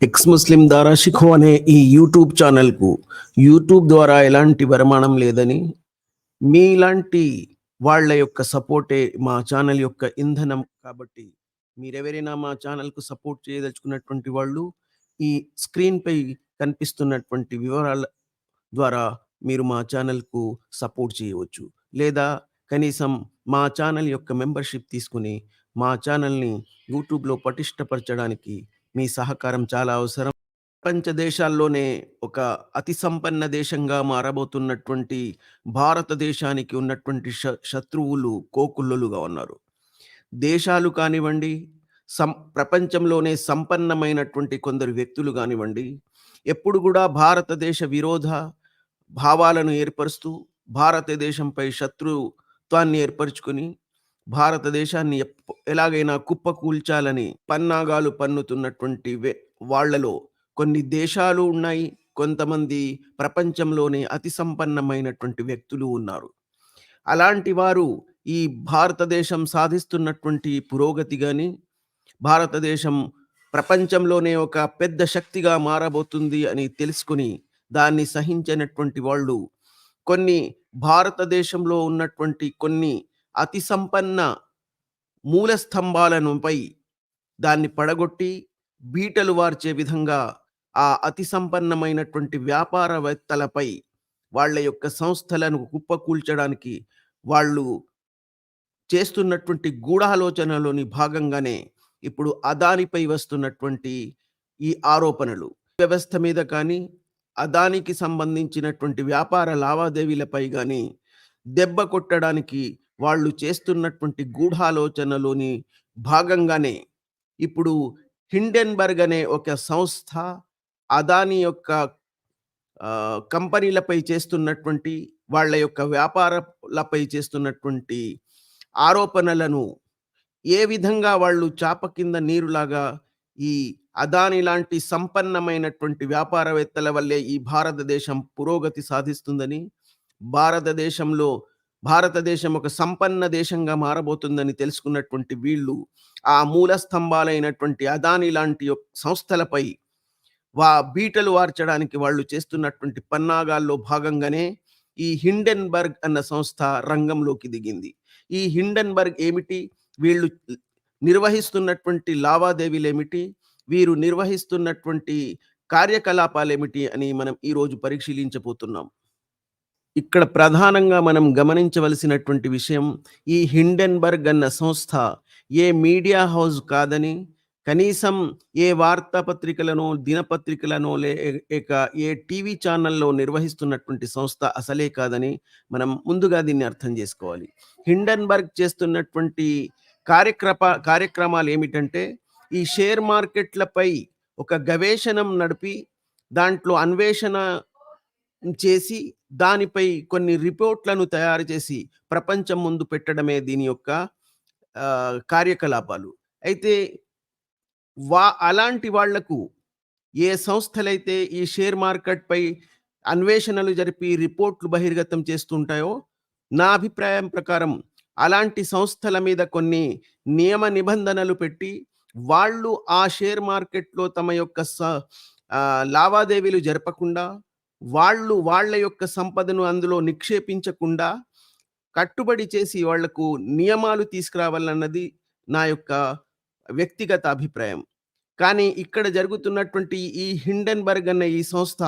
X ముస్లిం దారా షిఖో అనే ఈ యూట్యూబ్ ఛానల్కు యూట్యూబ్ ద్వారా ఎలాంటి వరమానం లేదని, మీలాంటి వాళ్ళ యొక్క సపోర్టే మా ఛానల్ యొక్క ఇంధనం. కాబట్టి మీరెవరైనా మా ఛానల్కు సపోర్ట్ చేయదలుచుకున్నటువంటి వాళ్ళు ఈ స్క్రీన్పై కనిపిస్తున్నటువంటి వివరాల ద్వారా మీరు మా ఛానల్కు సపోర్ట్ చేయవచ్చు. లేదా కనీసం మా ఛానల్ యొక్క మెంబర్షిప్ తీసుకుని మా ఛానల్ని యూట్యూబ్లో పటిష్టపరచడానికి మీ సహకారం చాలా అవసరం. ప్రపంచ దేశాల్లోనే ఒక అతి సంపన్న దేశంగా మారబోతున్నటువంటి భారతదేశానికి ఉన్నటువంటి శత్రువులు కోకుల్లలుగా ఉన్నారు. దేశాలు కానివ్వండి, ప్రపంచంలోనే సంపన్నమైనటువంటి కొందరు వ్యక్తులు కానివ్వండి, ఎప్పుడు కూడా భారతదేశ విరోధ భావాలను ఏర్పరుస్తూ భారతదేశంపై శత్రుత్వాన్ని ఏర్పరచుకొని భారతదేశాన్ని ఎలాగైనా కుప్పకూల్చాలని పన్నాగాలు పన్నుతున్నటువంటి వాళ్ళలో కొన్ని దేశాలు ఉన్నాయి. కొంతమంది ప్రపంచంలోనే అతి సంపన్నమైనటువంటి వ్యక్తులు ఉన్నారు. అలాంటి వారు ఈ భారతదేశం సాధిస్తున్నటువంటి పురోగతి కానీ, భారతదేశం ప్రపంచంలోనే ఒక పెద్ద శక్తిగా మారబోతుంది అని తెలుసుకుని దాన్ని సహించినటువంటి వాళ్ళు కొన్ని భారతదేశంలో ఉన్నటువంటి కొన్ని అతి సంపన్న మూల స్తంభాలనుపై దాన్ని పడగొట్టి బీటలు వార్చే విధంగా ఆ అతి సంపన్నమైనటువంటి వ్యాపారవేత్తలపై వాళ్ళ యొక్క సంస్థలను కుప్పకూల్చడానికి వాళ్ళు చేస్తున్నటువంటి గూఢాలోచనలోని భాగంగానే ఇప్పుడు అదానిపై వస్తున్నటువంటి ఈ ఆరోపణలు వ్యవస్థ మీద కానీ, అదానికి సంబంధించినటువంటి వ్యాపార లావాదేవీలపై కానీ దెబ్బ కొట్టడానికి వాళ్ళు చేస్తున్నటువంటి గూఢాలోచనలోని భాగంగానే ఇప్పుడు హిండెన్బర్గ్ అనే ఒక సంస్థ అదాని యొక్క కంపెనీలపై చేస్తున్నటువంటి వాళ్ళ యొక్క వ్యాపారాలపై చేస్తున్నటువంటి ఆరోపణలను ఏ విధంగా వాళ్ళు చాప కింద నీరులాగా ఈ అదాని లాంటి సంపన్నమైనటువంటి వ్యాపారవేత్తల వల్లే ఈ భారతదేశం పురోగతి సాధిస్తుందని, భారతదేశం ఒక సంపన్న దేశంగా మారబోతుందని తెలుసుకున్నటువంటి వీళ్ళు ఆ మూల స్తంభాలైనటువంటి అదాని లాంటి సంస్థలపై బీటలు వార్చడానికి వాళ్ళు చేస్తున్నటువంటి పన్నాగాల్లో భాగంగానే ఈ హిండెన్బర్గ్ అన్న సంస్థ రంగంలోకి దిగింది. ఈ హిండెన్బర్గ్ ఏమిటి, వీళ్ళు నిర్వహిస్తున్నటువంటి లావాదేవీలు ఏమిటి, వీరు నిర్వహిస్తున్నటువంటి కార్యకలాపాలు ఏమిటి అని మనం ఈరోజు పరిశీలించబోతున్నాం. ఇక్కడ ప్రధానంగా మనం గమనించవలసినటువంటి విషయం, ఈ హిండెన్బర్గ్ అన్న సంస్థ ఏ మీడియా హౌస్ కాదని, కనీసం ఏ వార్తాపత్రికలను, దినపత్రికలను లేక ఏ టీవీ ఛానల్లో నిర్వహిస్తున్నటువంటి సంస్థ అసలే కాదని మనం ముందుగా దీన్ని అర్థం చేసుకోవాలి. హిండెన్బర్గ్ చేస్తున్నటువంటి కార్యక్రమాలు ఏమిటంటే, ఈ షేర్ మార్కెట్లపై ఒక గవేషణం నడిపి దాంట్లో అన్వేషణ చేసి దానిపై కొన్ని రిపోర్ట్లను తయారు చేసి ప్రపంచం ముందు పెట్టడమే దీని యొక్క కార్యకలాపాలు. అయితే అలాంటి వాళ్లకు ఏ సంస్థలైతే ఈ షేర్ మార్కెట్ పై అన్వేషణలు జరిపి రిపోర్ట్లు బహిర్గతం చేస్తుంటాయో, నా అభిప్రాయం ప్రకారం అలాంటి సంస్థల మీద కొన్ని నియమ నిబంధనలు పెట్టి వాళ్ళు ఆ షేర్ మార్కెట్లో తమ యొక్క లావాదేవీలు జరపకుండా, వాళ్ళ యొక్క సంపదను అందులో నిక్షేపించకుండా కట్టుబడి చేసి వాళ్లకు నియమాలు తీసుకురావాలన్నది నా యొక్క వ్యక్తిగత అభిప్రాయం. కానీ ఇక్కడ జరుగుతున్నటువంటి ఈ హిండెన్బర్గ్ అనే ఈ సంస్థ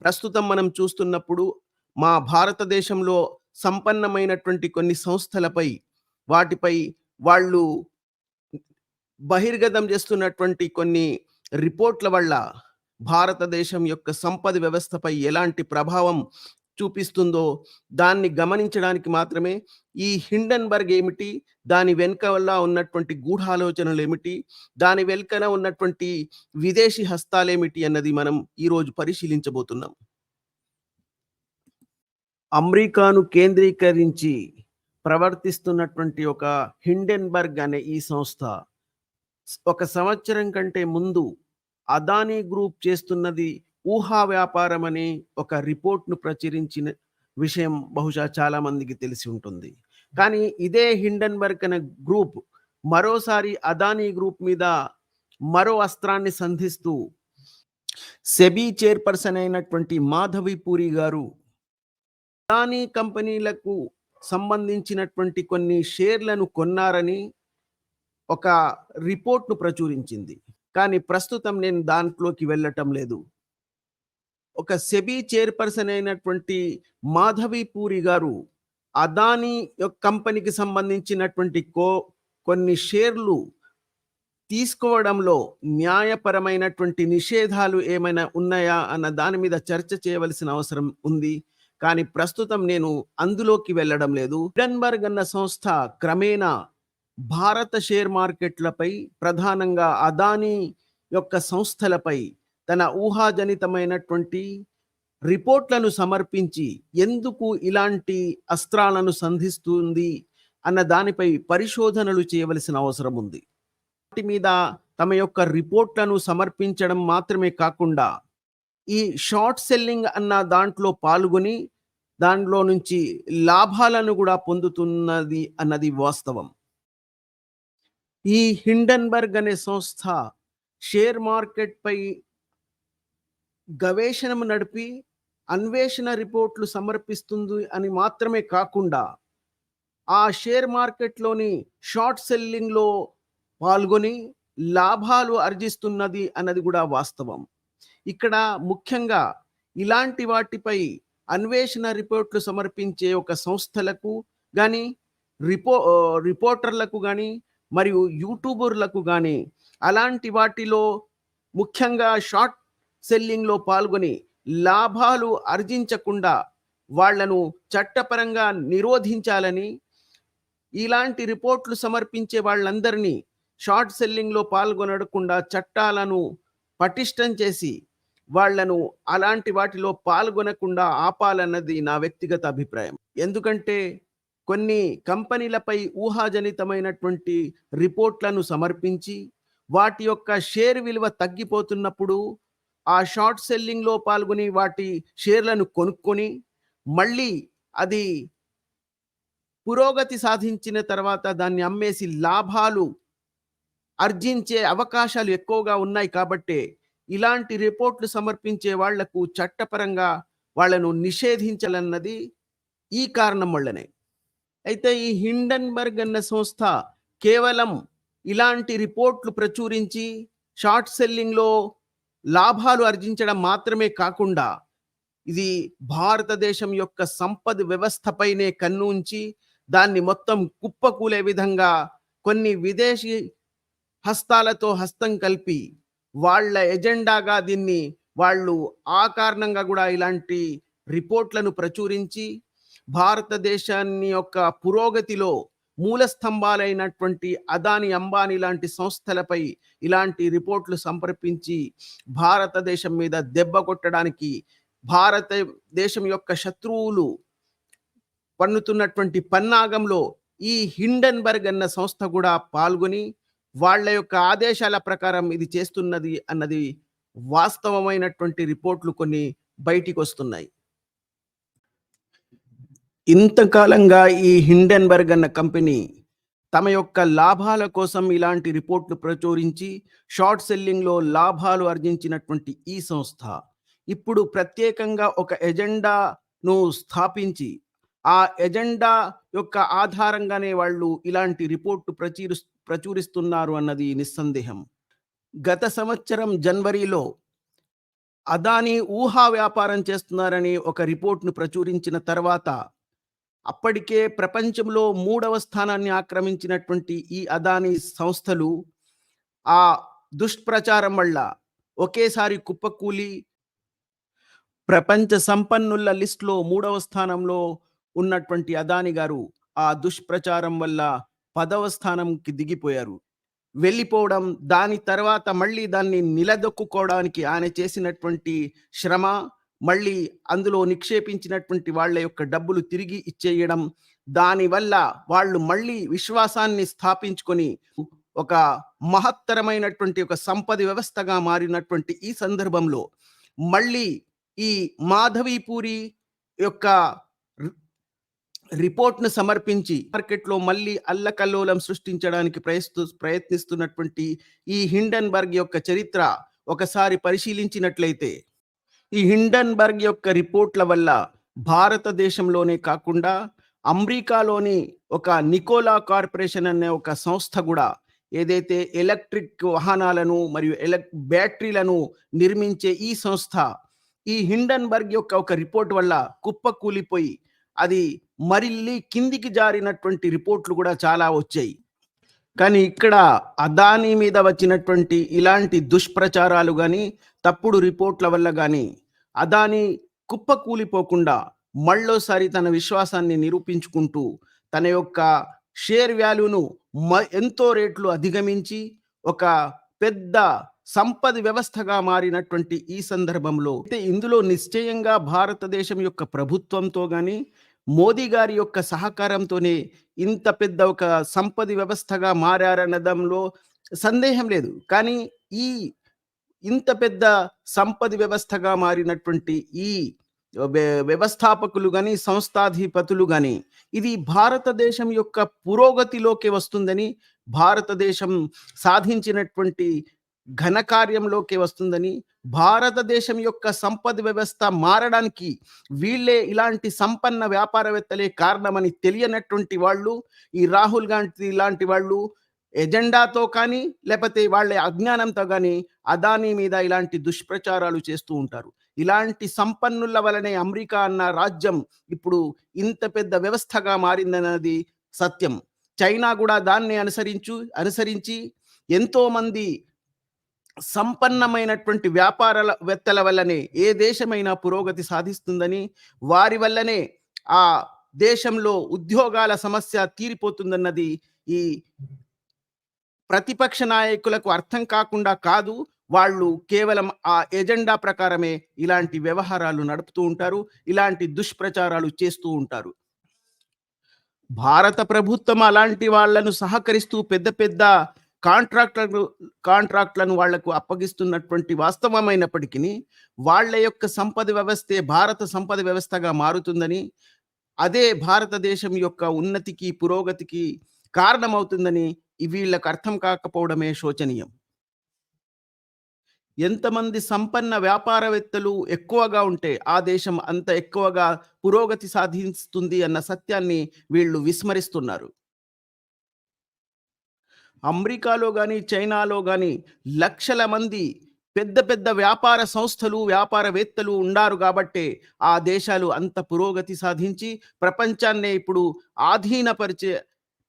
ప్రస్తుతం మనం చూస్తున్నప్పుడు మా భారతదేశంలో సంపన్నమైనటువంటి కొన్ని సంస్థలపై వాటిపై వాళ్ళు బహిర్గతం చేస్తున్నటువంటి కొన్ని రిపోర్ట్ల వల్ల భారతదేశం యొక్క సంపద వ్యవస్థపై ఎలాంటి ప్రభావం చూపిస్తుందో దాన్ని గమనించడానికి మాత్రమే ఈ హిండెన్బర్గ్ ఏమిటి, దాని వెనుకల ఉన్నటువంటి గూఢాలోచనలు ఏమిటి, దాని వెనుకన ఉన్నటువంటి విదేశీ హస్తాలేమిటి అన్నది మనం ఈరోజు పరిశీలించబోతున్నాం. అమెరికాను కేంద్రీకరించి ప్రవర్తిస్తున్నటువంటి ఒక హిండెన్బర్గ్ అనే ఈ సంస్థ 1 సంవత్సరం కంటే ముందు అదానీ గ్రూప్ చేస్తున్నది ఊహా వ్యాపారం అని ఒక రిపోర్ట్ను ప్రచురించిన విషయం బహుశా చాలా మందికి తెలిసి ఉంటుంది. కానీ ఇదే హిండెన్బర్గ్ అనే గ్రూప్ మరోసారి అదానీ గ్రూప్ మీద మరో అస్త్రాన్ని సంధిస్తూ సెబీ చైర్పర్సన్ అయినటువంటి మాధవి పూరి గారు అదానీ కంపెనీలకు సంబంధించినటువంటి కొన్ని షేర్లను కొన్నారని ఒక రిపోర్ట్‌ను ప్రచురించింది. కానీ ప్రస్తుతం నేను దాంట్లోకి వెళ్ళటం లేదు. ఒక సెబీ చైర్పర్సన్ అయినటువంటి మాధవి పూరి గారు అదానీ కంపెనీకి సంబంధించినటువంటి కొన్ని షేర్లు తీసుకోవడంలో న్యాయపరమైనటువంటి నిషేధాలు ఏమైనా ఉన్నాయా అన్న దాని మీద చర్చ చేయవలసిన అవసరం ఉంది. కానీ ప్రస్తుతం నేను అందులోకి వెళ్ళడం లేదు. హిండెన్బర్గ్ అన్న సంస్థ క్రమేణా భారత షేర్ మార్కెట్లపై, ప్రధానంగా అదానీ యొక్క సంస్థలపై తన ఊహాజనితమైనటువంటి రిపోర్ట్‌లను సమర్పించి ఎందుకు ఇలాంటి అస్త్రాలను సంధిస్తుంది అన్న దానిపై పరిశోధనలు చేయవలసిన అవసరం ఉంది. వాటి మీద తమ యొక్క రిపోర్ట్‌లను సమర్పించడం మాత్రమే కాకుండా, ఈ షార్ట్ సెల్లింగ్ అన్న దాంట్లో పాల్గొని, దాంట్లో నుంచి లాభాలను కూడా పొందుతున్నది అన్నది వాస్తవం. ఈ హిండెన్బర్గ్ అనే సంస్థ షేర్ మార్కెట్‌పై గవేషణము నడిపి, అన్వేషణ రిపోర్ట్‌లు సమర్పిస్తుంది అని మాత్రమే కాకుండా, ఆ షేర్ మార్కెట్‌లోని షార్ట్ సెల్లింగ్‌లో పాల్గొని లాభాలు ఆర్జిస్తున్నది అన్నది కూడా వాస్తవం. ఇక్కడ ముఖ్యంగా ఇలాంటి వాటిపై అన్వేషణ రిపోర్ట్‌లు సమర్పించే ఒక సంస్థలకు గాని, రిపోర్టర్లకు గాని, మరియు యూట్యూబర్లకు గాని, అలాంటి వాటిలో ముఖ్యంగా షార్ట్ సెల్లింగ్‌లో పాల్గొని లాభాలు ఆర్జించకుండా వాళ్ళను చట్టపరంగా నిరోధించాలని, ఇలాంటి రిపోర్ట్‌లు సమర్పించే వాళ్ళందరినీ షార్ట్ సెల్లింగ్‌లో పాల్గొనకుండా చట్టాలను పటిష్టం చేసి, వాళ్ళను అలాంటి వాటిలో పాల్గొనకుండా ఆపాలన్నది నా వ్యక్తిగత అభిప్రాయం. ఎందుకంటే కొన్ని కంపెనీలపై ఊహాజనితమైనటువంటి రిపోర్ట్‌లను సమర్పించి, వాటి యొక్క షేర్ విలువ తగ్గిపోతున్నప్పుడు, ఆ షార్ట్ సెల్లింగ్‌లో పాల్గొని వాటి షేర్లను కొనుక్కొని, మళ్ళీ అది పురోగతి సాధించిన తర్వాత దాన్ని అమ్మేసి లాభాలు ఆర్జించే అవకాశాలు ఎక్కువగా ఉన్నాయి కాబట్టే, ఇలాంటి రిపోర్ట్‌లు సమర్పించే వాళ్లకు చట్టపరంగా వాళ్ళను నిషేధించాలన్నది ఈ కారణం వల్లనే. అయితే ఈ హిండెన్బర్గ్ అన్న సంస్థ కేవలం ఇలాంటి రిపోర్ట్‌లు ప్రచురించి షార్ట్ సెల్లింగ్‌లో లాభాలు ఆర్జించడం మాత్రమే కాకుండా, ఇది భారతదేశం యొక్క సంపద వ్యవస్థపైనే కన్ను ఉంచి, దాన్ని మొత్తం కుప్పకూలే విధంగా కొన్ని విదేశీ హస్తాలతో హస్తం కలిపి, వాళ్ళ ఎజెండాగా దీన్ని వాళ్ళు ఆ కారణంగా కూడా ఇలాంటి రిపోర్ట్‌లను ప్రచురించి, భారతదేశాన్ని యొక్క పురోగతిలో మూల స్తంభాలైనటువంటి అదానీ, అంబానీ లాంటి సంస్థలపై ఇలాంటి రిపోర్ట్‌లు సమర్పించి, భారతదేశం మీద దెబ్బ కొట్టడానికి, భారతదేశం యొక్క శత్రువులు పన్నుతున్నటువంటి పన్నాగంలో ఈ హిండెన్బర్గ్ అన్న సంస్థ కూడా పాల్గొని, వాళ్ళ యొక్క ఆదేశాల ప్రకారం ఇది చేస్తున్నది అన్నది వాస్తవమైనటువంటి రిపోర్ట్‌లు కొన్ని బయటికొస్తున్నాయి. ఇంతకాలంగా ఈ హిండెన్బర్గ్ అన్న కంపెనీ తమ యొక్క లాభాల కోసం ఇలాంటి రిపోర్ట్‌లు ప్రచురించి, షార్ట్ సెల్లింగ్‌లో లాభాలు ఆర్జించినటువంటి ఈ సంస్థ ఇప్పుడు ప్రత్యేకంగా ఒక ఎజెండాను స్థాపించి, ఆ ఎజెండా యొక్క ఆధారంగానే వాళ్ళు ఇలాంటి రిపోర్ట్ ప్రచురిస్తున్నారు అన్నది నిస్సందేహం. గత సంవత్సరం జనవరిలో అదానీ ఊహా వ్యాపారం చేస్తున్నారని ఒక రిపోర్ట్‌ను ప్రచురించిన తర్వాత, అప్పటికే ప్రపంచంలో 3వ స్థానాన్ని ఆక్రమించినటువంటి ఈ అదానీ సంస్థలు ఆ దుష్ప్రచారం వల్ల ఒకేసారి కుప్పకూలి, ప్రపంచ సంపన్నుల లిస్ట్‌లో 3వ స్థానంలో ఉన్నటువంటి అదానీ గారు ఆ దుష్ప్రచారం వల్ల 10వ స్థానంకి దిగిపోయారు. వెళ్ళిపోవడం, దాని తర్వాత మళ్ళీ దాన్ని నిలదొక్కుకోవడానికి ఆయన చేసినటువంటి శ్రమ, మళ్ళీ అందులో నిక్షేపించినటువంటి వాళ్ళ యొక్క డబ్బులు తిరిగి ఇచ్చేయడం, దానివల్ల వాళ్ళు మళ్ళీ విశ్వాసాన్ని స్థాపించుకొని ఒక మహత్తరమైనటువంటి ఒక సంపద వ్యవస్థగా మారినటువంటి ఈ సందర్భంలో మళ్ళీ ఈ మాధవీపూరి యొక్క రిపోర్ట్‌ను సమర్పించి మార్కెట్‌లో మళ్ళీ అల్లకల్లోలం సృష్టించడానికి ప్రయత్నిస్తున్నటువంటి ఈ హిండెన్బర్గ్ యొక్క చరిత్ర ఒకసారి పరిశీలించినట్లయితే ఈ హిండన్‌బర్గ్ యొక్క రిపోర్ట్‌ల వల్ల భారతదేశంలోనే కాకుండా అమెరికాలోని ఒక నికోలా కార్పొరేషన్ అనే ఒక సంస్థ గూడా ఏదైతే ఎలక్ట్రిక్ వాహనాలను మరియు బ్యాటరీలను నిర్మించే ఈ సంస్థ ఈ హిండన్‌బర్గ్ యొక్క ఒక రిపోర్ట్ వల్ల కుప్పకూలిపోయి అది మరిల్లి కిందికి జారినటువంటి రిపోర్ట్‌లు గూడా చాలా వచ్చాయి. కానీ ఇక్కడ అదానీ మీద వచ్చినటువంటి ఇలాంటి దుష్ప్రచారాలు గాని, తప్పుడు రిపోర్ట్‌ల వల్ల గాని, అదానీ కుప్పకూలిపోకుండా మళ్ళోసారి తన విశ్వాసాన్ని నిరూపించుకుంటూ, తన యొక్క షేర్ వాల్యూను ఎంతో రేట్లు అధిగమించి, ఒక పెద్ద సంపద వ్యవస్థగా మారినటువంటి ఈ సందర్భంలో అయితే ఇందులో నిశ్చయంగా భారతదేశం యొక్క ప్రభుత్వంతో గాని, మోదీ గారి యొక్క సహకారంతోనే ఇంత పెద్ద ఒక సంపద వ్యవస్థగా మారారనడంలో సందేహం లేదు. కానీ ఈ ఇంత పెద్ద సంపద వ్యవస్థగా మారినటువంటి ఈ వ్యవస్థాపకులు గాని, సంస్థాధిపతులు గాని, ఇది భారతదేశం యొక్క పురోగతిలోకి వస్తుందని, భారతదేశం సాధించినటువంటి ఘనకార్యంలోకి వస్తుందని, భారతదేశం యొక్క సంపద వ్యవస్థ మారడానికి వీళ్ళే ఇలాంటి సంపన్న వ్యాపారవేత్తలే కారణమని తెలియనటువంటి వాళ్ళు, ఈ రాహుల్ గాంధీ లాంటి వాళ్ళు ఎజెండాతో కానీ, లేకపోతే వాళ్ళ అజ్ఞానంతో గాని అదానీ మీద ఇలాంటి దుష్ప్రచారాలు చేస్తూ ఉంటారు. ఇలాంటి సంపన్నుల వలనే అమెరికా అన్న రాజ్యం ఇప్పుడు ఇంత పెద్ద వ్యవస్థగా మారిందన్నది సత్యం. చైనా గూడా దాన్నే అనుసరించి ఎంతోమంది సంపన్నమైనటువంటి వేత్తల వల్లనే ఏ దేశమైనా పురోగతి సాధిస్తుందని, వారి వల్లనే ఆ దేశంలో ఉద్యోగాల సమస్య తీరిపోతుందన్నది ఈ ప్రతిపక్ష నాయకులకు అర్థం కాకుండా కాదు. వాళ్ళు కేవలం ఆ ఎజెండా ప్రకారమే ఇలాంటి వ్యవహారాలు నడుపుతూ ఉంటారు. ఇలాంటి దుష్ప్రచారాలు చేస్తూ ఉంటారు. భారత ప్రభుత్వం అలాంటి వాళ్ళను సహకరిస్తూ పెద్ద పెద్ద కాంట్రాక్ట్‌లను వాళ్లకు అప్పగిస్తున్నటువంటి వాస్తవమైనప్పటికీ, వాళ్ళ యొక్క సంపద వ్యవస్థే భారత సంపద వ్యవస్థగా మారుతుందని, అదే భారతదేశం యొక్క ఉన్నతికి, పురోగతికి కారణమవుతుందని వీళ్ళకి అర్థం కాకపోవడమే శోచనీయం. ఎంతమంది సంపన్న వ్యాపారవేత్తలు ఎక్కువగా ఉంటే ఆ దేశం అంత ఎక్కువగా పురోగతి సాధిస్తుంది అన్న సత్యాన్ని వీళ్ళు విస్మరిస్తున్నారు. అమెరికాలో గాని, చైనాలో గాని లక్షల మంది పెద్ద పెద్ద వ్యాపార సంస్థలు, వ్యాపారవేత్తలు ఉండారు గాబట్టే ఆ దేశాలు అంత పురోగతి సాధించి ప్రపంచాన్నే ఇప్పుడు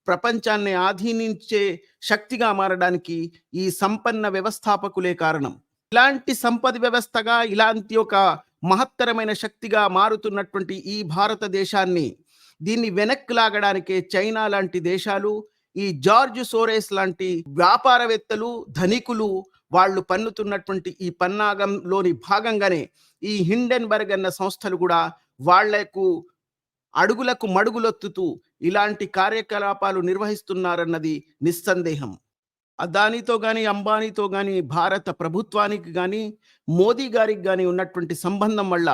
ప్రపంచాన్ని ఆధీనించే శక్తిగా మారడానికి ఈ సంపన్న వ్యవస్థాపకులే కారణం. ఇలాంటి సంపద వ్యవస్థగా, ఇలాంటి ఒక మహత్తరమైన శక్తిగా మారుతున్నటువంటి ఈ భారతదేశాన్ని దీన్ని వెనక్కి లాగడానికే చైనా లాంటి దేశాలు, ఈ జార్జ్ సోరోస్ లాంటి వ్యాపారవేత్తలు, ధనికులు వాళ్ళు పన్నుతున్నటువంటి ఈ పన్నాగంలోని భాగంగానే ఈ హిండెన్బర్గ్ అన్న సంస్థలు కూడా వాళ్లకు అడుగులకు మడుగులొత్తుతూ ఇలాంటి కార్యకలాపాలు నిర్వహిస్తున్నారన్నది నిస్సందేహం. అదానితో గాని, అంబానీతో గాని, భారత ప్రభుత్వానికి గాని, మోదీ గారికి గాని ఉన్నటువంటి సంబంధం వల్ల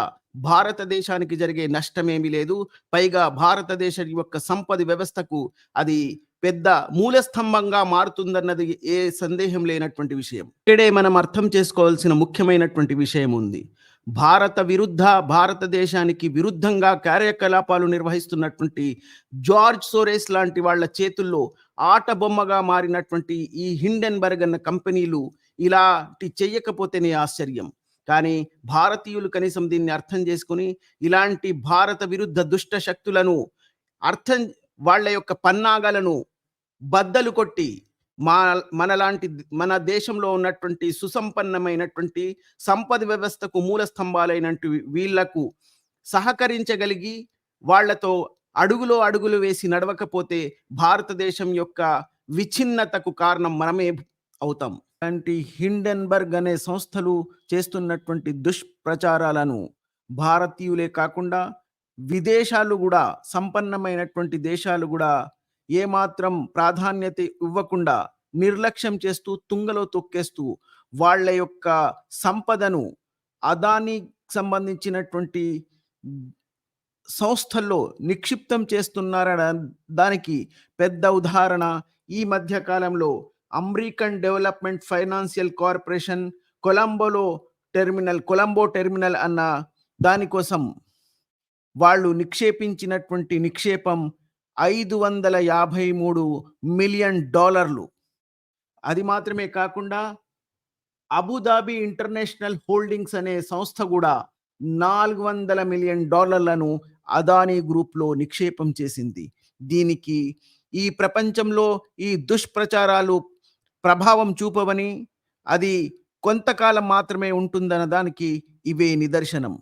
భారతదేశానికి జరిగే నష్టమేమీ లేదు. పైగా భారతదేశం యొక్క సంపద వ్యవస్థకు అది పెద్ద మూలస్తంభంగా మారుతుందన్నది ఏ సందేహం లేనటువంటి విషయం. ఇక్కడే మనం అర్థం చేసుకోవాల్సిన ముఖ్యమైనటువంటి విషయం ఉంది. భారతదేశానికి విరుద్ధంగా కార్యకలాపాలు నిర్వహిస్తున్నటువంటి జార్జ్ సోరోస్ లాంటి వాళ్ళ చేతుల్లో ఆట బొమ్మగా మారినటువంటి ఈ హిండెన్బర్గ్ అన్న కంపెనీలు ఇలాంటి చెయ్యకపోతేనే ఆశ్చర్యం. కానీ భారతీయులు కనీసం దీన్ని అర్థం చేసుకుని ఇలాంటి భారత విరుద్ధ దుష్ట శక్తులను వాళ్ళ యొక్క పన్నాగాలను బద్దలు కొట్టి మన దేశంలో ఉన్నటువంటి సుసంపన్నమైనటువంటి సంపద వ్యవస్థకు మూల స్తంభాలైనటువంటి వీళ్లకు సహకరించగలిగి వాళ్లతో అడుగులు వేసి నడవకపోతే భారతదేశం యొక్క విచ్ఛిన్నతకు కారణం మనమే అవుతాం. అలాంటి హిండెన్బర్గ్ అనే సంస్థలు చేస్తున్నటువంటి దుష్ప్రచారాలను భారతీయులే కాకుండా విదేశాలు కూడా, సంపన్నమైనటువంటి దేశాలు కూడా ఏమాత్రం ప్రాధాన్యత ఇవ్వకుండా నిర్లక్ష్యం చేస్తూ, తుంగలో తొక్కేస్తూ వాళ్ళ యొక్క సంపదను అదానికి సంబంధించినటువంటి సంస్థల్లో నిక్షిప్తం చేస్తున్నారన్న దానికి పెద్ద ఉదాహరణ ఈ మధ్య కాలంలో అమెరికన్ డెవలప్మెంట్ ఫైనాన్షియల్ కార్పొరేషన్ కొలంబోలో కొలంబో టెర్మినల్ అన్న దానికోసం వాళ్ళు నిక్షేపించినటువంటి నిక్షేపం $553,000,000. అది మాత్రమే కాకుండా అబుదాబి ఇంటర్నేషనల్ హోల్డింగ్స్ అనే సంస్థ గూడా $400,000,000 అదానీ గ్రూప్‌లో నిక్షేపం చేసింది. దీనికి ఈ ప్రపంచంలో ఈ దుష్ప్రచారాలు ప్రభావం చూపవని, అది కొంతకాలం మాత్రమే ఉంటుందన్న దానికి ఇవే నిదర్శనం.